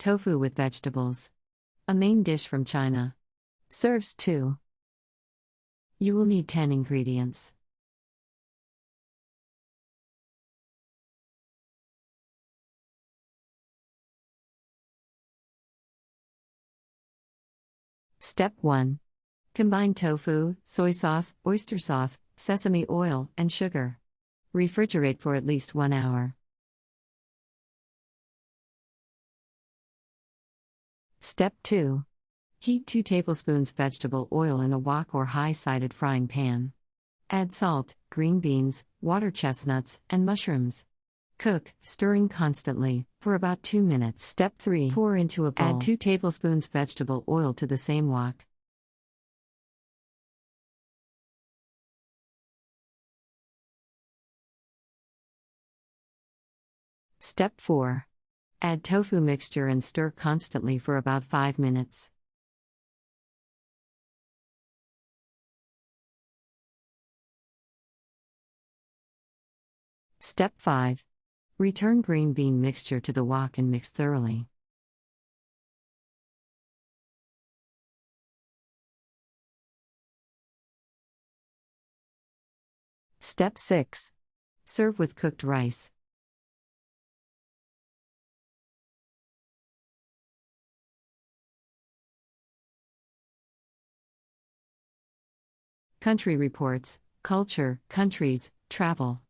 Tofu with vegetables. A main dish from China. Serves 2. You will need 10 ingredients. Step 1. Combine tofu, soy sauce, oyster sauce, sesame oil, and sugar. Refrigerate for at least 1 hour. Step 2. Heat 2 tablespoons vegetable oil in a wok or high-sided frying pan. Add salt, green beans, water chestnuts, and mushrooms. Cook, stirring constantly, for about 2 minutes. Step 3. Pour into a bowl. Add 2 tablespoons vegetable oil to the same wok. Step 4. Add tofu mixture and stir constantly for about 5 minutes. Step 5. Return green bean mixture to the wok and mix thoroughly. Step 6. Serve with cooked rice. Country Reports, Culture, Countries, Travel.